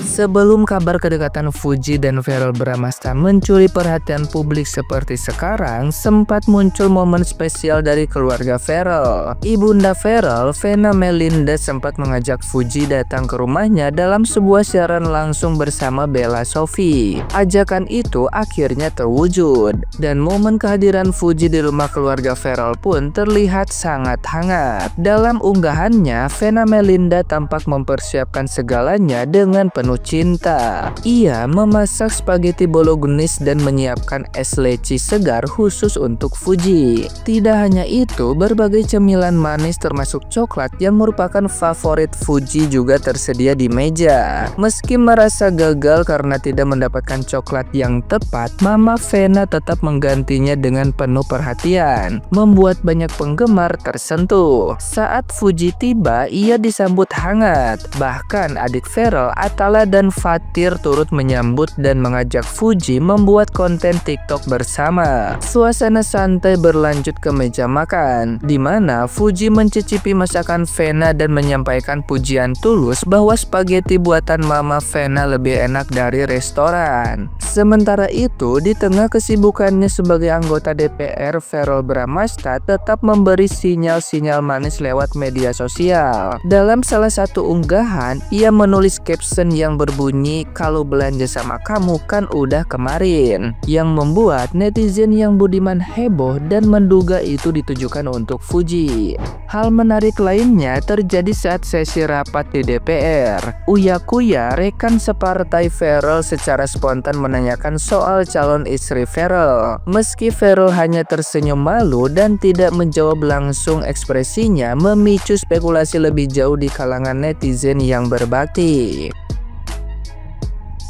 Sebelum kabar kedekatan Fuji dan Verrell Bramasta mencuri perhatian publik seperti sekarang, sempat muncul momen spesial dari keluarga Verrell. Ibunda Verrell, Venna Melinda, sempat mengajak Fuji datang ke rumahnya dalam sebuah siaran langsung bersama Bella Sophie. Ajakan itu akhirnya terwujud, dan momen kehadiran Fuji di rumah keluarga Verrell pun terlihat sangat hangat. Dalam unggahannya, Venna Melinda tampak mempersiapkan segalanya dengan penuh cinta. Ia memasak spaghetti bolognese dan menyiapkan es leci segar khusus untuk Fuji. Tidak hanya itu, berbagai cemilan manis termasuk coklat yang merupakan favorit Fuji juga tersedia di meja. Meski merasa gagal karena tidak mendapatkan coklat yang tepat, Mama Venna tetap menggantinya dengan penuh perhatian, membuat banyak penggemar tersentuh. Saat Fuji tiba, ia disambut hangat. Bahkan adik Verrell, Atala dan Fatir turut menyambut dan mengajak Fuji membuat konten TikTok bersama. Suasana santai berlanjut ke meja makan, di mana Fuji mencicipi masakan Venna dan menyampaikan pujian tulus bahwa spaghetti buatan Mama Venna lebih enak dari restoran. Sementara itu, di tengah kesibukannya sebagai anggota DPR, Verrell Bramasta tetap memberi sinyal-sinyal manis lewat media sosial. Dalam salah satu unggahan, ia menulis caption yang berbunyi, "Kalau belanja sama kamu kan udah kemarin," yang membuat netizen yang budiman heboh dan menduga itu ditujukan untuk Fuji. Hal menarik lainnya terjadi saat sesi rapat di DPR. Uya Kuya, rekan separtai Verrell, secara spontan menanyakan soal calon istri Verrell. Meski Verrell hanya tersenyum malu dan tidak menjawab langsung, ekspresinya memicu spekulasi lebih jauh di kalangan netizen yang berbakti.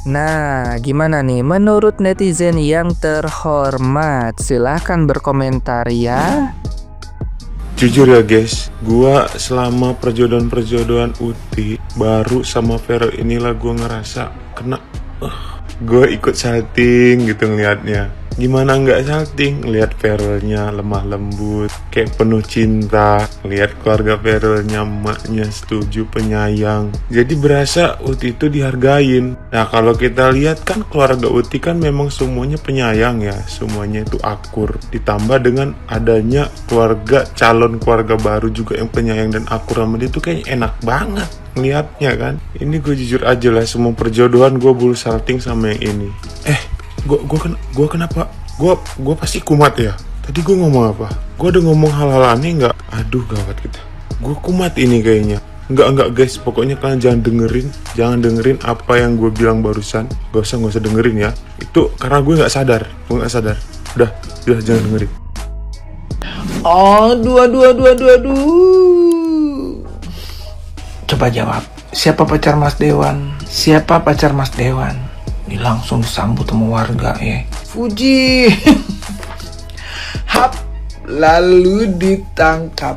Nah, gimana nih menurut netizen yang terhormat? Silahkan berkomentar ya. Jujur ya guys, gua selama perjodohan Uti baru sama Verrell inilah gua ngerasa kena gua ikut salting gitu ngeliatnya. Gimana nggak salting ngeliat Verrellnya lemah lembut, kayak penuh cinta. Lihat keluarga Verrellnya, emaknya setuju, penyayang. Jadi berasa Uti itu dihargain. Nah kalau kita lihat kan keluarga Uti kan memang semuanya penyayang ya, semuanya itu akur. Ditambah dengan adanya calon keluarga baru juga yang penyayang dan akur sama dia, itu kayaknya enak banget ngeliatnya kan. Ini gue jujur aja lah, semua perjodohan gue bulu salting sama yang ini. Gue kenapa? Gue pasti kumat ya. Tadi gue ngomong apa? Gue udah ngomong hal-hal aneh nggak? Aduh gawat kita. Gue kumat ini kayaknya. Enggak guys, pokoknya kalian jangan dengerin apa yang gue bilang barusan. Gak usah dengerin ya. Itu karena gue nggak sadar. Udah jangan dengerin. Aduh. Coba jawab. Siapa pacar Mas Dewan? Ini langsung disambut sama warga ya. Fuji. Hap, lalu ditangkap.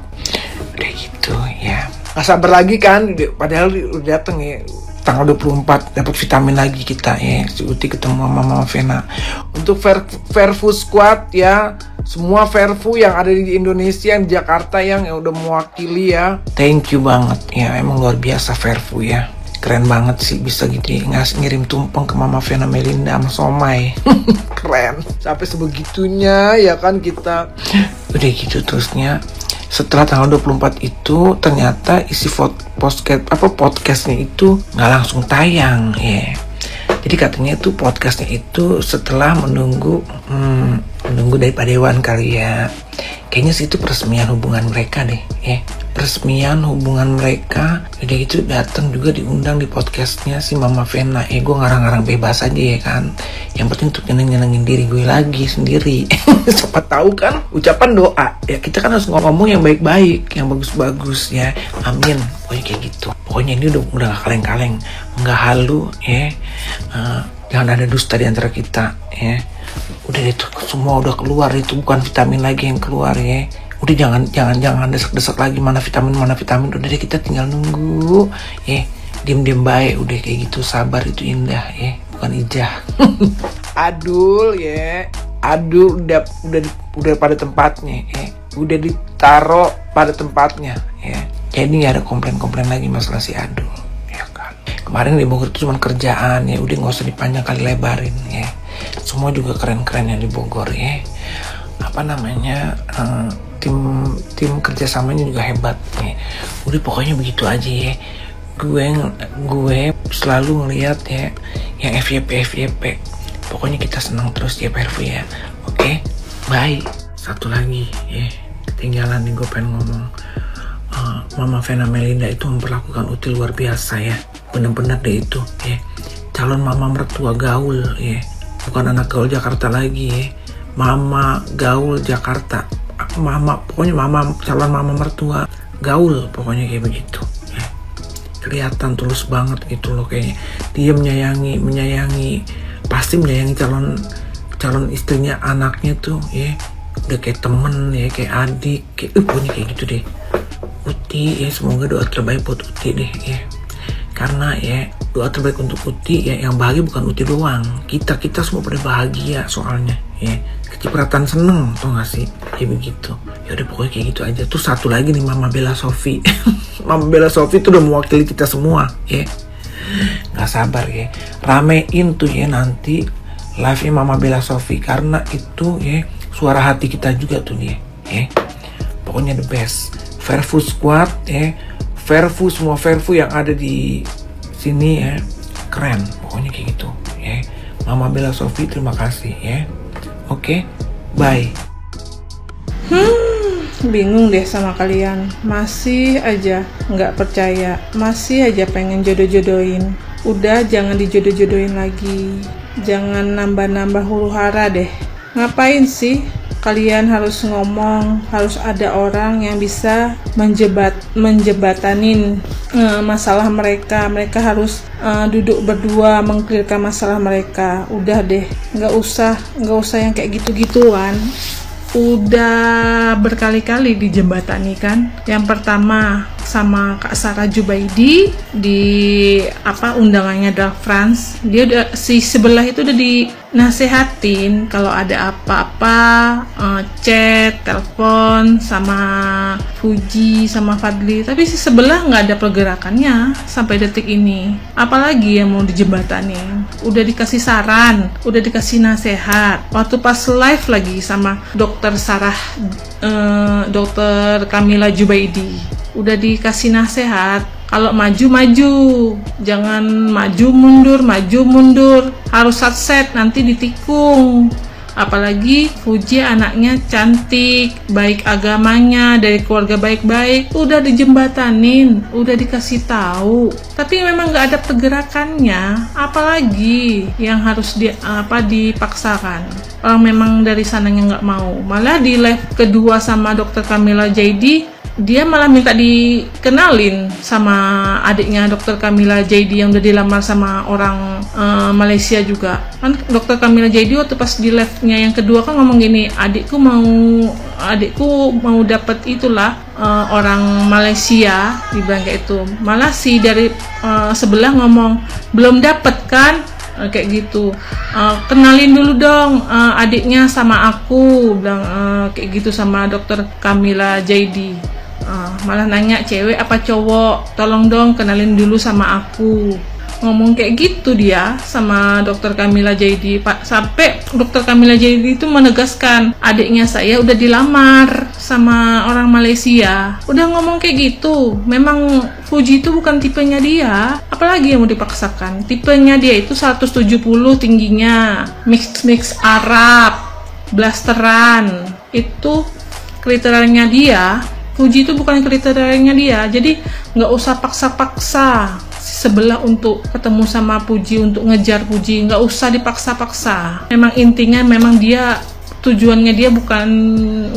Udah gitu ya. Gak sabar lagi kan, padahal udah dateng ya. Tanggal 24 dapat vitamin lagi kita ya. Si Uti ketemu sama Mama Venna. Untuk Verfu Squad ya, semua Verfu yang ada di Indonesia, yang di Jakarta yang udah mewakili ya. Thank you banget ya, emang luar biasa Verfu ya. Keren banget sih bisa gitu ngirim tumpeng ke Mama Venna Melinda sama somai. Keren. Sampai sebegitunya ya kan kita. Udah gitu terusnya. Setelah tanggal 24 itu ternyata isi podcastnya itu nggak langsung tayang ya. Jadi katanya itu podcastnya itu setelah menunggu dari Pak Dewan kali ya. Kayaknya sih itu peresmian hubungan mereka deh ya. Peresmian hubungan mereka. Udah gitu datang juga diundang di podcastnya si Mama Venna. Gue ngarang-ngarang bebas aja ya kan. Yang penting untuk nyenengin diri gue lagi sendiri. Siapa tahu kan ucapan doa. Ya kita kan harus ngomong yang baik-baik, yang bagus-bagus ya. Amin. Pokoknya kayak gitu. Pokoknya ini udah gak kaleng-kaleng, nggak halu ya. Jangan ada dusta di antara kita ya. Udah itu semua udah keluar, itu bukan vitamin lagi yang keluar ya. Udah jangan desak-desak lagi mana vitamin. Udah deh kita tinggal nunggu ya. Diem baik, udah kayak gitu, sabar itu indah ya, bukan ijah. Adul ya. Adul udah pada tempatnya ya. Udah ditaro pada tempatnya ya. Jadi gak ada komplain lagi masalah si Adul ya kan. Kemarin di Bogor itu cuma kerjaan ya, udah nggak usah dipanjang kali lebarin ya. Semua juga keren-keren yang di Bogor ya. Apa namanya, tim kerjasamanya juga hebat ya. Udah pokoknya begitu aja ya. Gue selalu ngeliat ya yang FYP. Pokoknya kita senang terus ya Perfu ya. Oke, bye. Satu lagi ya, ketinggalan nih gue pengen ngomong. Mama Vena Melinda itu memperlakukan Uti luar biasa ya. Bener-bener deh itu ya. Calon mama mertua gaul ya. Bukan anak gaul Jakarta lagi ya. Mama gaul Jakarta. Pokoknya calon mama mertua gaul, pokoknya kayak begitu ya. Kelihatan tulus banget gitu loh kayaknya. Dia menyayangi, pasti menyayangi calon istrinya, anaknya tuh ya. Udah kayak temen ya, kayak adik, pokoknya kayak gitu deh. Uti ya, semoga doa terbaik buat Uti deh ya. Karena ya doa terbaik untuk Uti ya, yang bahagia bukan Uti doang, kita semua pada bahagia soalnya ya. Kecipratan seneng tuh gak sih, kayak begitu. Ya udah pokoknya kayak gitu aja. Tuh satu lagi nih, Mama Bella Sophie. Mama Bella Sophie tuh udah mewakili kita semua ya. Gak sabar ya, ramein tuh ya nanti live-nya Mama Bella Sophie, karena itu ya suara hati kita juga tuh dia ya. Pokoknya the best. Verfu Squad ya, semua Verfu yang ada di sini ya, keren pokoknya kayak gitu ya. Mama Bella Sophie terima kasih ya. Oke, bye. Bingung deh sama kalian, masih aja nggak percaya, masih aja pengen jodoh-jodohin. Udah jangan dijodoh-jodohin lagi, jangan nambah-nambah huru hara deh. Ngapain sih kalian harus ngomong, harus ada orang yang bisa menjebatanin masalah mereka. Mereka harus duduk berdua mengklirkan masalah mereka. Udah deh, nggak usah yang kayak gitu-gituan. Udah berkali-kali dijembatani kan. Yang pertama sama Kak Sarah Jubaidi di undangannya Dark France. Dia udah, si sebelah itu udah dinasehatin kalau ada apa-apa chat, telepon sama Fuji sama Fadli. Tapi si sebelah nggak ada pergerakannya sampai detik ini. Apalagi yang mau dijembatanin? Udah dikasih saran, udah dikasih nasehat. Waktu pas live lagi sama Dokter Sarah, Dokter Kamila Jubaidi, udah dikasih nasehat kalau maju, jangan maju mundur, harus satset nanti ditikung. Apalagi Fuji anaknya cantik, baik agamanya, dari keluarga baik-baik, udah dijembatanin, udah dikasih tahu, tapi memang nggak ada pergerakannya. Apalagi yang harus dipaksakan. Orang memang dari sananya nggak mau. Malah di live kedua sama Dokter Kamila Jaidi, dia malah minta dikenalin sama adiknya Dokter Kamila Jaidi yang udah dilamar sama orang Malaysia juga. Kan Dokter Kamila Jaidi waktu pas di live-nya yang kedua kan ngomong gini, adikku mau dapat itulah orang Malaysia, dibilang kayak itu. Malah si dari sebelah ngomong, belum dapat kan? Kayak gitu, kenalin dulu dong adiknya sama aku, bilang kayak gitu sama Dokter Kamila Jaidi. Malah nanya cewek apa cowok, tolong dong kenalin dulu sama aku. Ngomong kayak gitu dia sama Dokter Kamila Jaidi, sampai Dokter Kamila Jaidi itu menegaskan, adiknya saya udah dilamar sama orang Malaysia. Udah ngomong kayak gitu, memang Fuji itu bukan tipenya dia. Apalagi yang mau dipaksakan? Tipenya dia itu 170 tingginya, mix Arab, blasteran. Itu kriterianya dia. Fuji itu bukan kriterianya dia, jadi nggak usah paksa-paksa sebelah untuk ketemu sama Fuji, untuk ngejar Fuji, nggak usah dipaksa-paksa. Memang intinya memang dia tujuannya dia bukan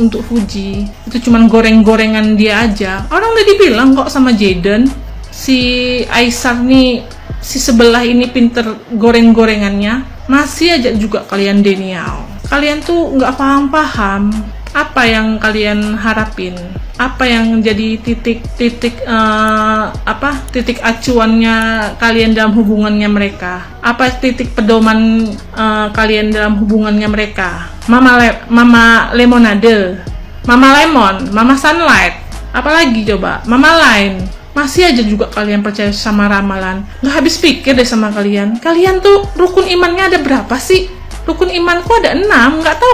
untuk Fuji, itu cuman goreng-gorengan dia aja. Orang udah dibilang kok sama Jaden, si Aisar nih, si sebelah ini pinter goreng-gorengannya, masih aja juga kalian denial. Kalian tuh nggak paham-paham apa yang kalian harapin, apa yang jadi titik acuannya kalian dalam hubungannya mereka, apa titik pedoman kalian dalam hubungannya mereka. Mama Lemonade, Mama Lemon, Mama Sunlight, apalagi coba, Mama Line, Masih aja juga kalian percaya sama ramalan. Nggak habis pikir deh sama kalian. Kalian tuh rukun imannya ada berapa sih? Rukun imanku ada 6. Nggak tahu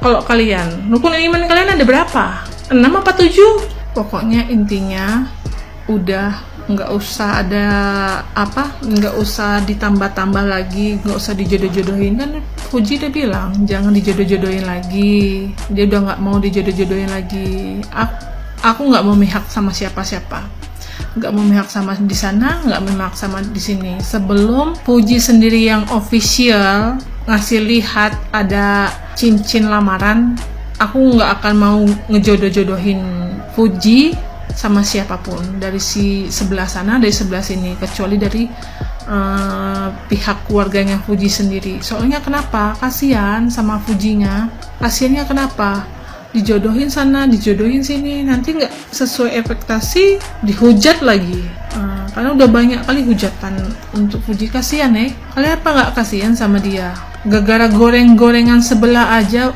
kalau kalian. Rukun iman kalian ada berapa? 6 apa 7? Pokoknya intinya udah nggak usah ada nggak usah ditambah-tambah lagi, nggak usah dijodoh-jodohin. Kan Fuji udah bilang jangan dijodoh-jodohin lagi, dia udah nggak mau dijodoh-jodohin lagi. Aku nggak mau mihak sama siapa-siapa, nggak mau mihak sama di sana, nggak mau mihak sama di sini. Sebelum Fuji sendiri yang official ngasih lihat ada cincin lamaran, aku nggak akan mau ngejodoh-jodohin Fuji sama siapapun, dari si sebelah sana, dari sebelah sini, kecuali dari pihak keluarganya Fuji sendiri. Soalnya kenapa? Kasihan sama Fujinya. Kasihannya kenapa? Dijodohin sana, dijodohin sini, nanti nggak sesuai ekspektasi, dihujat lagi. Karena udah banyak kali hujatan untuk Fuji. Kasihan kalian apa nggak kasihan sama dia? Gara-gara goreng-gorengan sebelah aja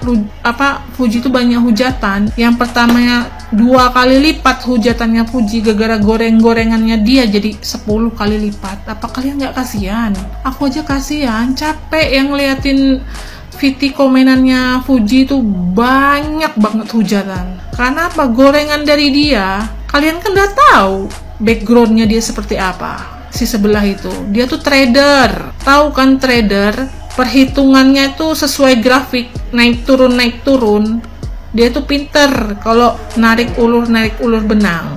Fuji tuh banyak hujatan. Yang pertamanya 2 kali lipat hujatannya Fuji, gara-gara goreng-gorengannya dia jadi 10 kali lipat. Apa kalian nggak kasihan? Aku aja kasihan, capek yang ngeliatin VT komenannya Fuji tuh banyak banget hujatan. Karena apa? Gorengan dari dia. Kalian kan udah tahu backgroundnya dia seperti apa. Si sebelah itu, dia tuh trader. Tahu kan trader? Perhitungannya itu sesuai grafik, naik turun. Dia tuh pinter kalau narik ulur benang.